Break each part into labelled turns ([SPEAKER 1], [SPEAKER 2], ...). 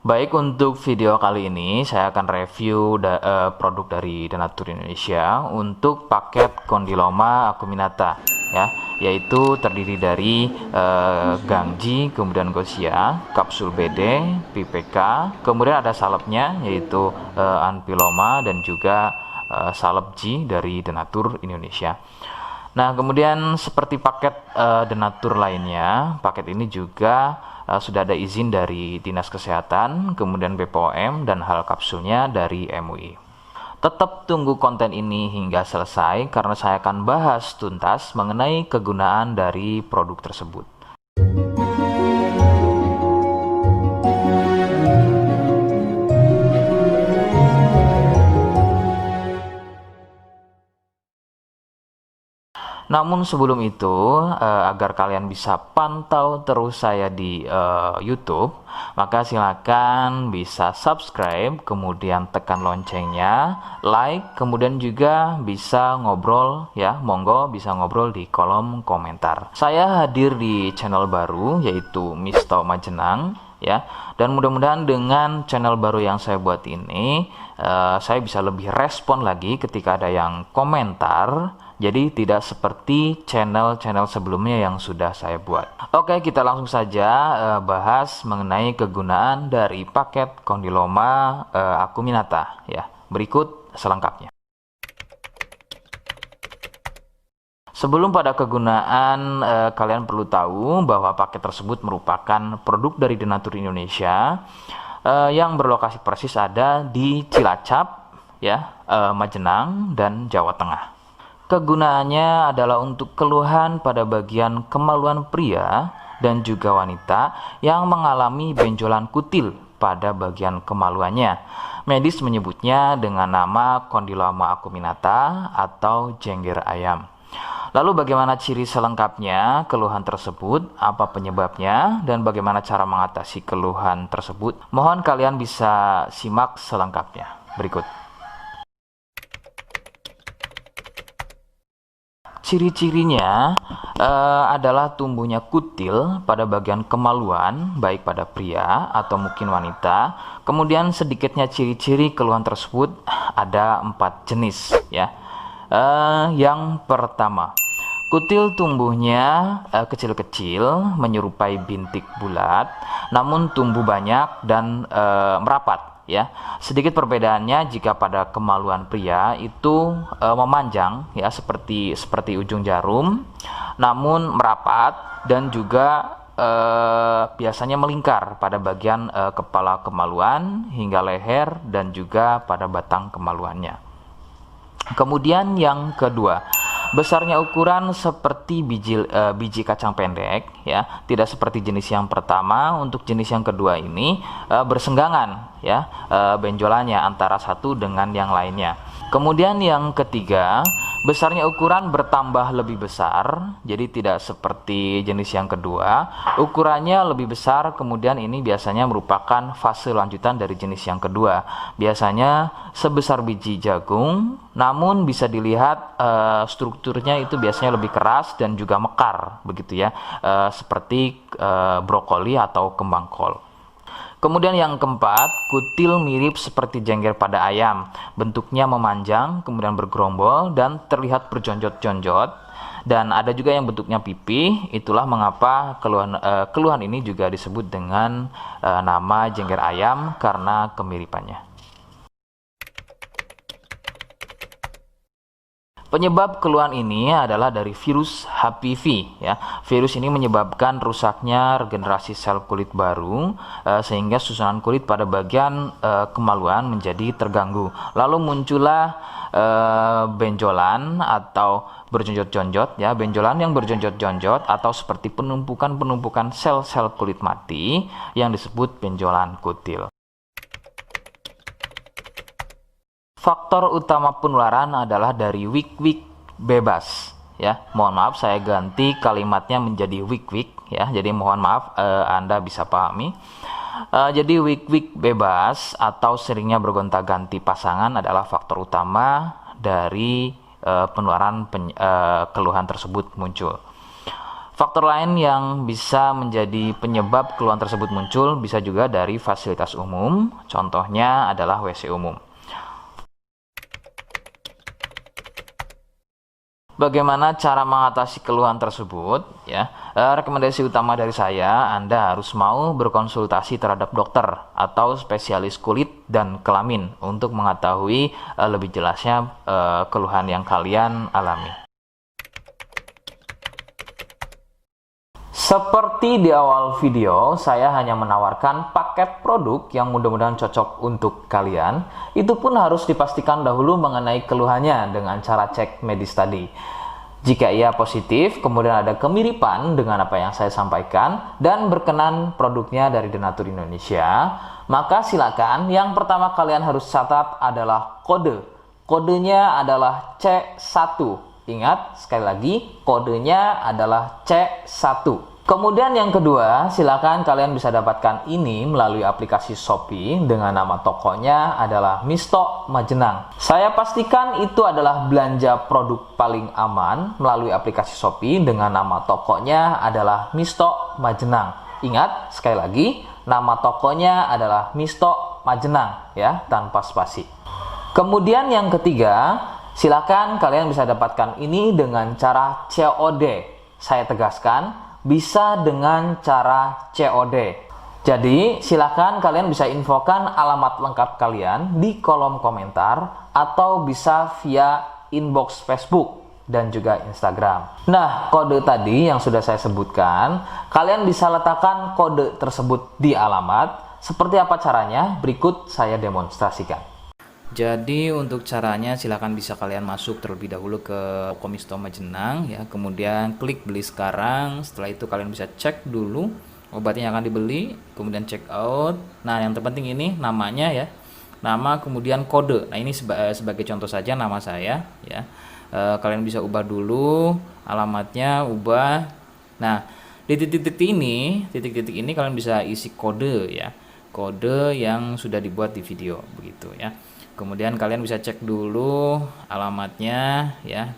[SPEAKER 1] Baik, untuk video kali ini saya akan review produk dari Denatur Indonesia untuk paket Condyloma acuminata ya, yaitu terdiri dari Gangji, kemudian Gausia, kapsul BD, PPK, kemudian ada salepnya yaitu Anpiloma dan juga salep G dari Denatur Indonesia. Nah, kemudian seperti paket Denatur lainnya, paket ini juga sudah ada izin dari Dinas Kesehatan, kemudian BPOM, dan hal kapsulnya dari MUI. Tetap tunggu konten ini hingga selesai karena saya akan bahas tuntas mengenai kegunaan dari produk tersebut. Namun sebelum itu, agar kalian bisa pantau terus saya di YouTube, maka silakan bisa subscribe, kemudian tekan loncengnya, like, kemudian juga bisa ngobrol ya, monggo bisa ngobrol di kolom komentar. Saya hadir di channel baru yaitu Misto Majenang ya, dan mudah-mudahan dengan channel baru yang saya buat ini, saya bisa lebih respon lagi ketika ada yang komentar. Jadi tidak seperti channel-channel sebelumnya yang sudah saya buat. Oke, kita langsung saja bahas mengenai kegunaan dari paket Condyloma acuminata ya. Berikut selengkapnya. Sebelum pada kegunaan, kalian perlu tahu bahwa paket tersebut merupakan produk dari Denatur Indonesia yang berlokasi persis ada di Cilacap ya, Majenang dan Jawa Tengah. Kegunaannya adalah untuk keluhan pada bagian kemaluan pria dan juga wanita yang mengalami benjolan kutil pada bagian kemaluannya. Medis menyebutnya dengan nama Condyloma acuminata atau jengger ayam. Lalu bagaimana ciri selengkapnya keluhan tersebut, apa penyebabnya, dan bagaimana cara mengatasi keluhan tersebut? Mohon kalian bisa simak selengkapnya. Berikut. Ciri-cirinya adalah tumbuhnya kutil pada bagian kemaluan, baik pada pria atau mungkin wanita. Kemudian sedikitnya ciri-ciri keluhan tersebut ada 4 jenis ya. Yang pertama, kutil tumbuhnya kecil-kecil, menyerupai bintik bulat, namun tumbuh banyak dan merapat. Ya, sedikit perbedaannya jika pada kemaluan pria itu memanjang ya seperti ujung jarum, namun merapat dan juga biasanya melingkar pada bagian kepala kemaluan hingga leher dan juga pada batang kemaluannya. Kemudian yang kedua, besarnya ukuran seperti biji kacang pendek ya, tidak seperti jenis yang pertama. Untuk jenis yang kedua ini bersenggangan ya, benjolannya antara satu dengan yang lainnya. Kemudian yang ketiga, besarnya ukuran bertambah lebih besar, jadi tidak seperti jenis yang kedua. Ukurannya lebih besar, kemudian ini biasanya merupakan fase lanjutan dari jenis yang kedua. Biasanya sebesar biji jagung, namun bisa dilihat strukturnya itu biasanya lebih keras dan juga mekar, begitu ya, seperti brokoli atau kembang kol. Kemudian yang keempat, kutil mirip seperti jengger pada ayam. Bentuknya memanjang, kemudian bergerombol dan terlihat berjonjot-jonjot. Dan ada juga yang bentuknya pipih. Itulah mengapa keluhan ini juga disebut dengan nama jengger ayam karena kemiripannya. Penyebab keluhan ini adalah dari virus HPV ya. Virus ini menyebabkan rusaknya regenerasi sel kulit baru sehingga susunan kulit pada bagian kemaluan menjadi terganggu. Lalu muncullah benjolan atau berjonjot-jonjot ya, benjolan yang berjonjot-jonjot atau seperti penumpukan-penumpukan sel-sel kulit mati yang disebut benjolan kutil. Faktor utama penularan adalah dari wik-wik bebas ya. Mohon maaf saya ganti kalimatnya menjadi wik-wik ya. Jadi mohon maaf Anda bisa pahami. Jadi wik-wik bebas atau seringnya bergonta-ganti pasangan adalah faktor utama dari penularan keluhan tersebut muncul. Faktor lain yang bisa menjadi penyebab keluhan tersebut muncul bisa juga dari fasilitas umum, contohnya adalah WC umum. Bagaimana cara mengatasi keluhan tersebut? Ya, rekomendasi utama dari saya, Anda harus mau berkonsultasi terhadap dokter atau spesialis kulit dan kelamin untuk mengetahui lebih jelasnya keluhan yang kalian alami. Seperti di awal video, saya hanya menawarkan paket produk yang mudah-mudahan cocok untuk kalian. Itu pun harus dipastikan dahulu mengenai keluhannya dengan cara cek medis tadi. Jika ia positif, kemudian ada kemiripan dengan apa yang saya sampaikan dan berkenan produknya dari Denatur Indonesia, maka silakan yang pertama kalian harus catat adalah kode. Kodenya adalah C1. Ingat, sekali lagi, kodenya adalah C1. Kemudian yang kedua, silakan kalian bisa dapatkan ini melalui aplikasi Shopee dengan nama tokonya adalah Misto Majenang. Saya pastikan itu adalah belanja produk paling aman melalui aplikasi Shopee dengan nama tokonya adalah Misto Majenang. Ingat, sekali lagi, nama tokonya adalah Misto Majenang ya, tanpa spasi. Kemudian yang ketiga, silakan kalian bisa dapatkan ini dengan cara COD. Saya tegaskan, bisa dengan cara COD. Jadi, silakan kalian bisa infokan alamat lengkap kalian di kolom komentar atau bisa via inbox Facebook dan juga Instagram. Nah, kode tadi yang sudah saya sebutkan, kalian bisa letakkan kode tersebut di alamat. Seperti apa caranya? Berikut saya demonstrasikan. Jadi untuk caranya silakan bisa kalian masuk terlebih dahulu ke Misto Majenang ya, kemudian klik beli sekarang. Setelah itu kalian bisa cek dulu obatnya yang akan dibeli, kemudian check out. Nah, yang terpenting ini namanya ya. Nama kemudian kode. Nah, ini sebagai contoh saja nama saya ya. Kalian bisa ubah dulu alamatnya, ubah. Nah, di titik-titik ini kalian bisa isi kode ya. Kode yang sudah dibuat di video begitu ya. Kemudian kalian bisa cek dulu alamatnya ya,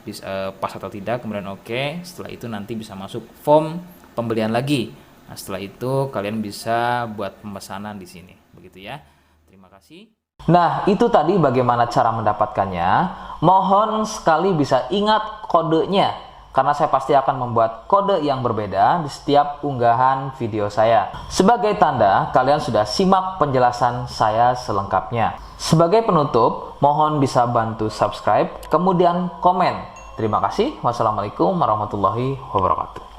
[SPEAKER 1] pas atau tidak, kemudian oke. Setelah itu nanti bisa masuk form pembelian lagi. Nah, setelah itu kalian bisa buat pemesanan di sini. Begitu ya. Terima kasih. Nah, itu tadi bagaimana cara mendapatkannya. Mohon sekali bisa ingat kodenya, karena saya pasti akan membuat kode yang berbeda di setiap unggahan video saya. Sebagai tanda, kalian sudah simak penjelasan saya selengkapnya. Sebagai penutup, mohon bisa bantu subscribe, kemudian komen. Terima kasih. Wassalamualaikum warahmatullahi wabarakatuh.